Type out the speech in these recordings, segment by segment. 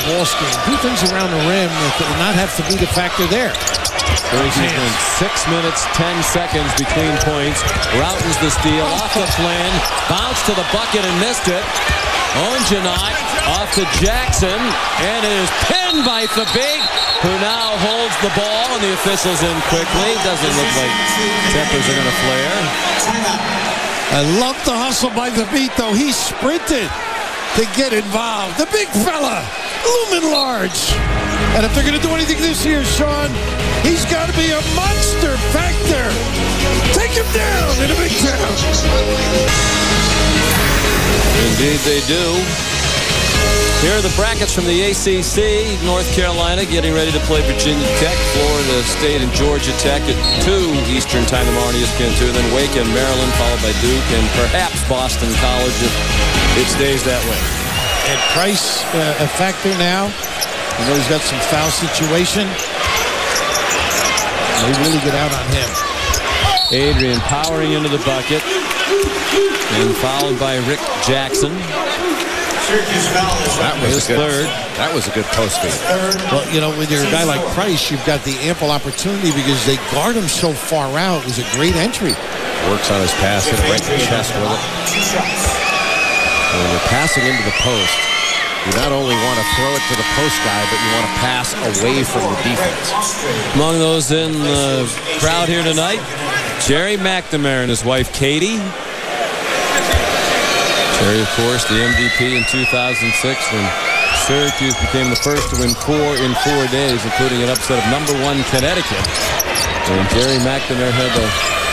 ball screen. Do things around the rim that will not have to be the factor there. Syracuse went 6 minutes, 10 seconds between points. Routens the steal off the Flynn. Bounced to the bucket and missed it. Onjanot off to Jackson. And it is pinned by Thabit, who now holds the ball. And the officials in quickly. Doesn't look like tempers are going to flare. I love the hustle by Thabit, though. He sprinted to get involved. The big fella, looming large. And if they're going to do anything this year, Sean, he's got to be a monster factor. Take him down in a big town. Indeed they do. Here are the brackets from the ACC. North Carolina getting ready to play Virginia Tech. Florida State and Georgia Tech at 2 Eastern time tomorrow on ESPN2. Then Wake and Maryland, followed by Duke and perhaps Boston College if it stays that way. And Price a factor now. You know he's got some foul situation. They really get out on him. Adrian powering into the bucket. And followed by Rick Jackson. That was third. That was a good post feed. Well, you know, with your guy like Price, you've got the ample opportunity because they guard him so far out. It was a great entry. Works on his pass, hit it right in the chest with it. When you're passing into the post, you not only want to throw it to the post guy, but you want to pass away from the defense. Among those in the crowd here tonight, Jerry McNamara and his wife, Katie. Jerry, of course, the MVP in 2006 when Syracuse became the first to win 4 in 4 days, including an upset of #1 Connecticut. And Jerry McNamara had the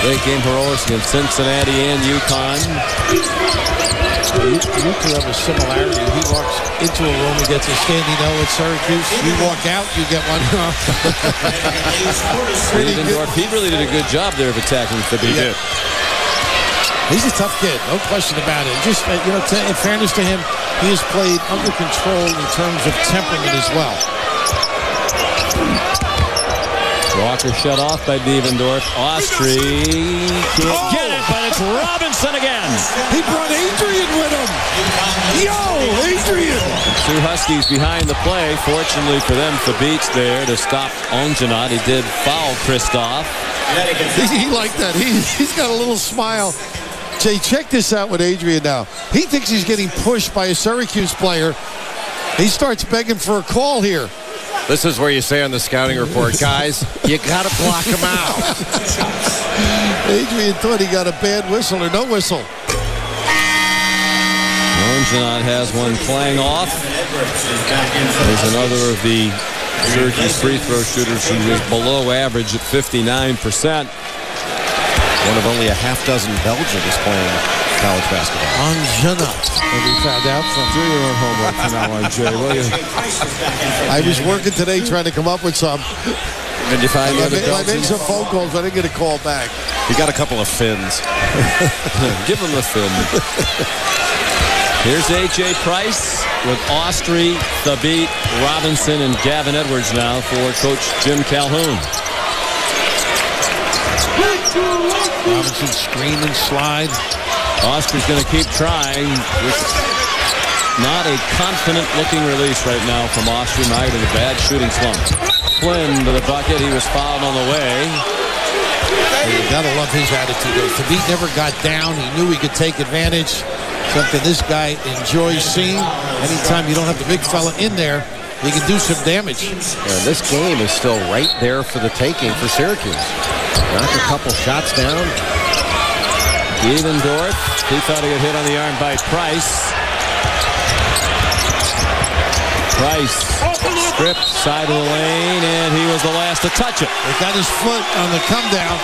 late game heroics against Cincinnati and UConn. You two have a similarity. He walks into a room and gets a standing O at Syracuse. You walk out, you get one. He really did a good job there of attacking Thabit. He did. He's a tough kid, no question about it. Just, you know, in fairness to him, he has played under control in terms of temperament as well. Walker shut off by Devendorf. Austrie can't get it, but it's Robinson again. He brought Adrian with him. Yo, Adrian. 2 Huskies behind the play. Fortunately for them, Thabit's there to stop Onjanot. He did foul Kristoff. He liked that. He's got a little smile. Jay, check this out with Adrian now. He thinks he's getting pushed by a Syracuse player. He starts begging for a call here. This is where you say on the scouting report, guys, you got to block him out. Adrian thought he got a bad whistle or no whistle. Onjanot has one playing off. There's another of the Syracuse free throw shooters who is below average at 59%. One of only a half dozen Belgians playing college basketball. Onjanot. Have we found out from... Do your own homework from now on, Jay, will you? I was working today trying to come up with some. Did you find the other I made some phone calls, but I didn't get a call back. He got a couple of fins. Give him the fin. Here's A.J. Price with Austrie, Thabit, Robinson, and Gavin Edwards now for Coach Jim Calhoun. Robinson screen and slide. Austrie's going to keep trying. Not a confident-looking release right now from Austrie. Might have a bad shooting slump. Flynn to the bucket. He was fouled on the way. You gotta love his attitude, though. Thabit never got down. He knew he could take advantage. Something this guy enjoys seeing. Anytime you don't have the big fella in there, he can do some damage. Yeah, this game is still right there for the taking for Syracuse. Knock a couple shots down. Devendorf, he thought he got hit on the arm by Price. Price stripped side of the lane, and he was the last to touch it. He got his foot on the come down.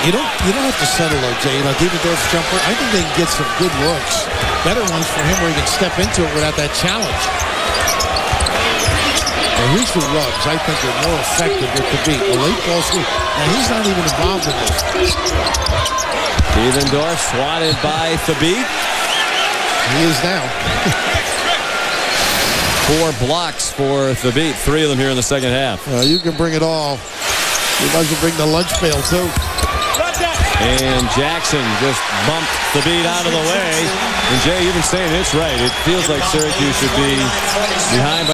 You don't have to settle though, Jay. You know, Devendorf's jumper, I think they can get some good looks. Better ones for him where he can step into it without that challenge. And here's the rubs. I think they're more effective with Thabit. The late ball screen. Now he's not even involved in this. Devendorf swatted by Thabit. He is now. 4 blocks for Thabit. 3 of them here in the second half. You can bring it all. You might as well bring the lunch pail too. And Jackson just bumped the beat out of the way. And Jay, you've been saying it's right. It feels like Syracuse should be behind by